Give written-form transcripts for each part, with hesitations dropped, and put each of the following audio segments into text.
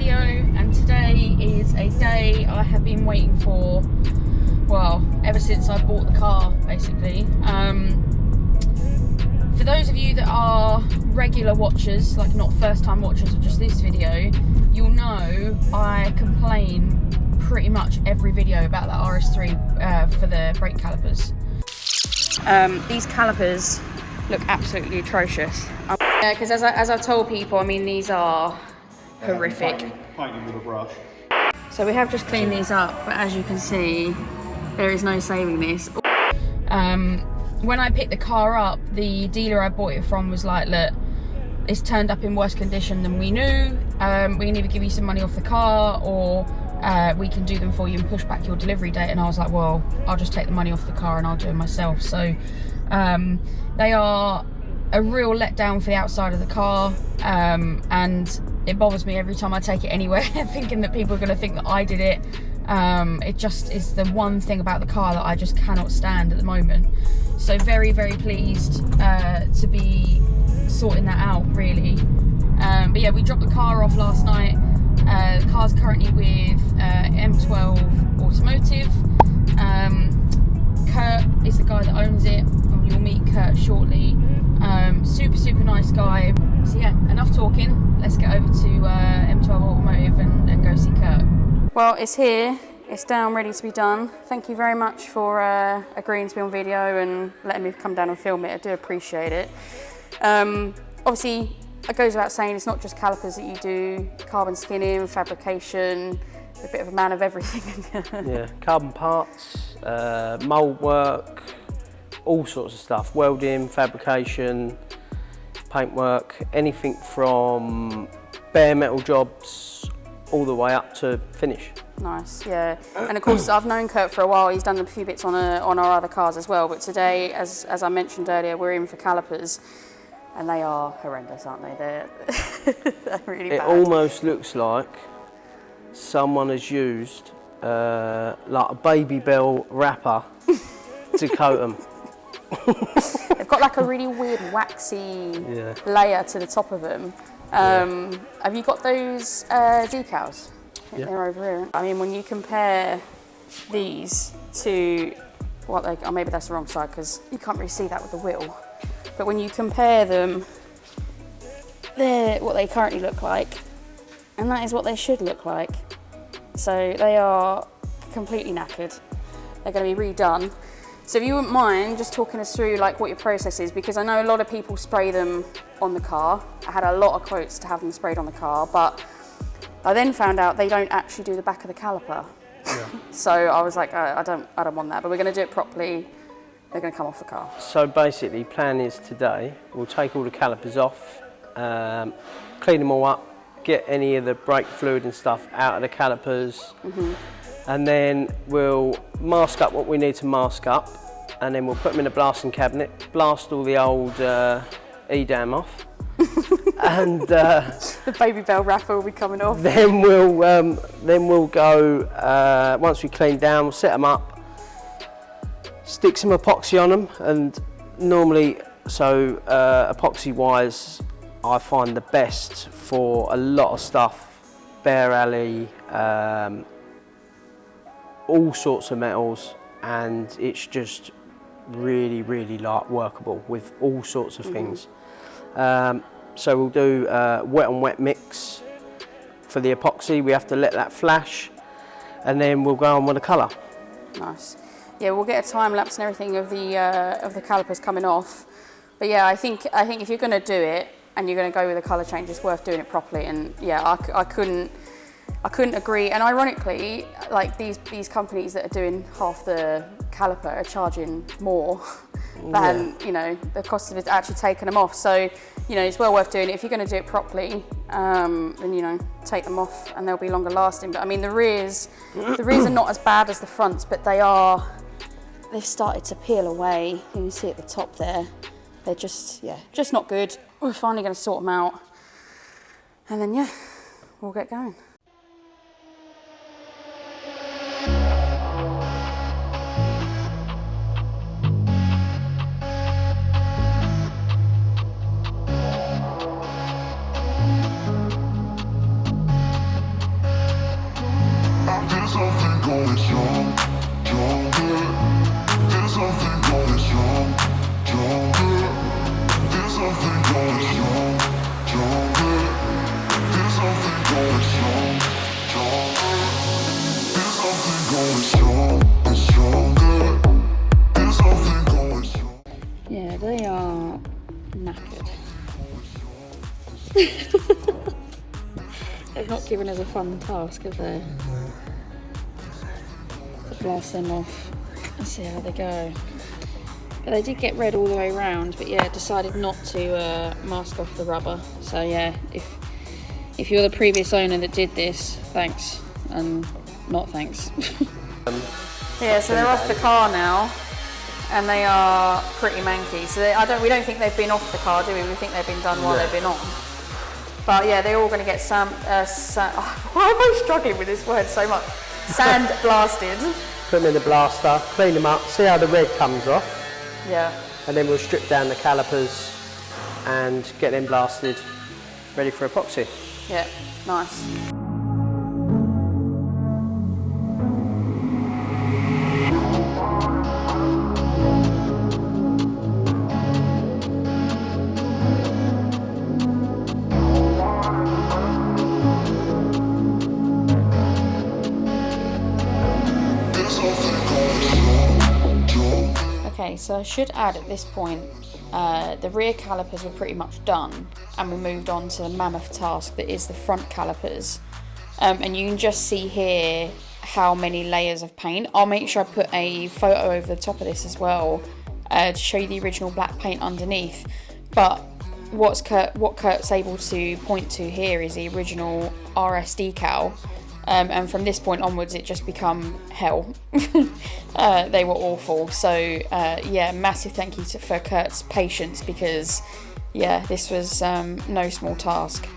video, and today is a day I have been waiting for, well, ever since I bought the car, basically. For those of you that are regular watchers, like not first time watchers of just this video, you'll know I complain pretty much every video about that RS3 for the brake calipers. These calipers look absolutely atrocious. Yeah, because as I've told people, I mean, these are horrific. Painting with a brush. So we have just cleaned these up, but as you can see, there is no saving this. When I picked the car up, the dealer I bought it from was like, look, it's turned up in worse condition than we knew. We can either give you some money off the car, or we can do them for you and push back your delivery date. And I was like, well, I'll just take the money off the car and I'll do it myself. So they are a real letdown for the outside of the car, and it bothers me every time I take it anywhere thinking that people are going to think that I did it. It just is the one thing about the car that I just cannot stand at the moment. So very, very pleased to be sorting that out, really. But yeah, we dropped the car off last night. The car's currently with M12 Automotive. Kurt is the guy that owns it, and you'll meet Kurt shortly. Super nice guy. So yeah, enough talking. Let's get over to M12 Automotive and go see Kurt. Well, it's here. It's down, ready to be done. Thank you very much for agreeing to be on video and letting me come down and film it. I do appreciate it. Obviously, it goes without saying, it's not just calipers that you do. Carbon skinning, fabrication, a bit of a man of everything. Yeah, carbon parts, mould work, all sorts of stuff. Welding, fabrication, paintwork, anything from bare metal jobs all the way up to finish. Nice, yeah. And of course, I've known Kurt for a while. He's done a few bits on our other cars as well. But today, as I mentioned earlier, we're in for calipers, and they are horrendous, aren't they? They're really bad. It almost looks like someone has used like a baby bell wrapper to coat them. They've got like a really weird waxy layer to the top of them. Have you got those decals? I think they're over here. I mean, when you compare these to what they, oh, maybe that's the wrong side because you can't really see that with the wheel. But when you compare them, they're what they currently look like, and that is what they should look like. So they are completely knackered. They're going to be redone. So if you wouldn't mind just talking us through like what your process is, because I know a lot of people spray them on the car. I had a lot of quotes to have them sprayed on the car, but I then found out they don't actually do the back of the caliper. Yeah. So I was like, I don't want that, but we're going to do it properly. They're going to come off the car. So basically, plan is today, we'll take all the calipers off, clean them all up, get any of the brake fluid and stuff out of the calipers, and then we'll mask up what we need to mask up, and then we'll put them in a blasting cabinet, blast all the old EDAM off, and the baby bell wrapper will be coming off. Then we'll go, once we clean down, we'll set them up, stick some epoxy on them, and normally, so epoxy wise, I find the best for a lot of stuff, bare alley, all sorts of metals, and it's just really like workable with all sorts of things. So we'll do wet on wet mix for the epoxy. We have to let that flash, and then we'll go on with the colour. Nice. Yeah, we'll get a time lapse and everything of the calipers coming off. But yeah, I think if you're going to do it and you're going to go with a colour change, it's worth doing it properly. And yeah, I couldn't agree. And ironically, like these companies that are doing half the caliper are charging more than you know the cost of it actually taking them off. So you know it's well worth doing it. If you're going to do it properly, then you know take them off and they'll be longer lasting. But I mean the rears are not as bad as the fronts, but they've started to peel away. You can see at the top there. They're just not good. We're finally going to sort them out, and then yeah, we'll get going. Yeah, they are knackered. They've not given us a fun task, have they? To blast them off and see how they go. But they did get red all the way around, but yeah, decided not to mask off the rubber. So yeah, if you're the previous owner that did this, thanks, and not thanks. Yeah, so they're off the car now, and they are pretty manky. So we don't think they've been off the car, do we? We think they've been done while they've been on. But yeah, they're all going to get why am I struggling with this word so much? Sand blasted. Put them in the blaster, clean them up, see how the red comes off. Yeah. And then we'll strip down the calipers and get them blasted, ready for epoxy. Yeah, nice. Okay, so I should add at this point, the rear calipers were pretty much done, and we moved on to the mammoth task that is the front calipers. And you can just see here how many layers of paint. I'll make sure I put a photo over the top of this as well to show you the original black paint underneath. But what Kurt's able to point to here is the original RS decal. And from this point onwards, it just become hell. They were awful. So yeah, massive thank you for Kurt's patience, because yeah, this was no small task.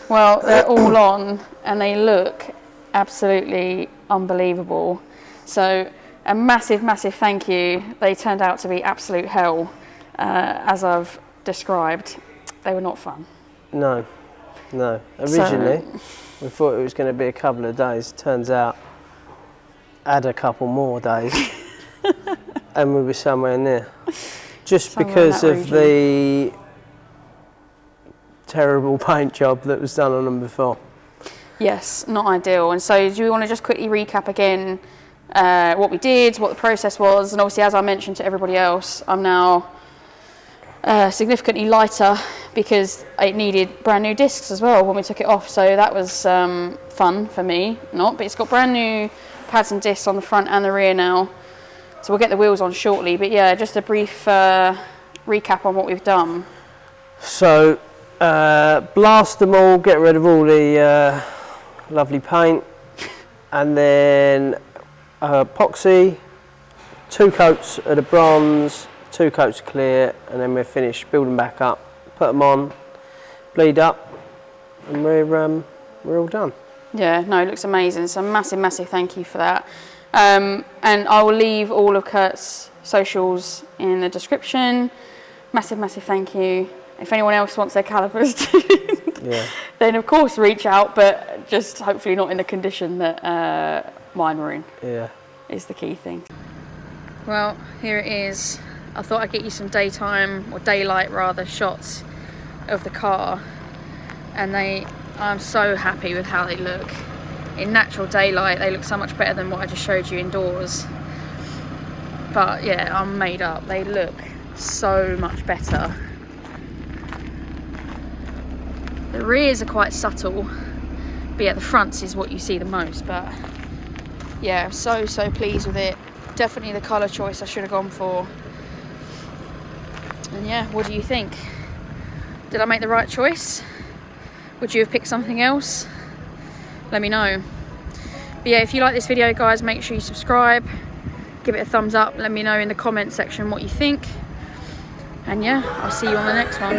Well, they're all on and they look absolutely unbelievable. So a massive, massive thank you. They turned out to be absolute hell, as I've described. they were not fun. No. Originally, we thought it was going to be a couple of days. Turns out, add a couple more days, and we were somewhere near. Just because of the terrible paint job that was done on them before. Yes, not ideal. And so do we want to just quickly recap again what we did, what the process was, and obviously as I mentioned to everybody else, I'm now significantly lighter because it needed brand new discs as well when we took it off, so that was fun for me, but it's got brand new pads and discs on the front and the rear now, so we'll get the wheels on shortly. But yeah, just a brief recap on what we've done. So blast them all, get rid of all the lovely paint, and then epoxy, 2 coats of the bronze, 2 coats of clear, and then we're finished, build them back up, put them on, bleed up, and we're all done. Yeah, no, it looks amazing, so massive thank you for that. And I will leave all of Kurt's socials in the description. Massive thank you. If anyone else wants their calipers tuned, then of course reach out, but just hopefully not in the condition that mine were in. Yeah, is the key thing. Well, here it is. I thought I'd get you some daytime, or daylight rather, shots of the car, and I'm so happy with how they look. In natural daylight they look so much better than what I just showed you indoors, but yeah, I'm made up. They look so much better. The rears are quite subtle, but yeah, the fronts is what you see the most. But yeah, I'm so pleased with it. Definitely the colour choice I should have gone for. And yeah, what do you think? Did I make the right choice? Would you have picked something else? Let me know. But yeah, if you like this video, guys, make sure you subscribe, give it a thumbs up, let me know in the comment section what you think. And yeah, I'll see you on the next one.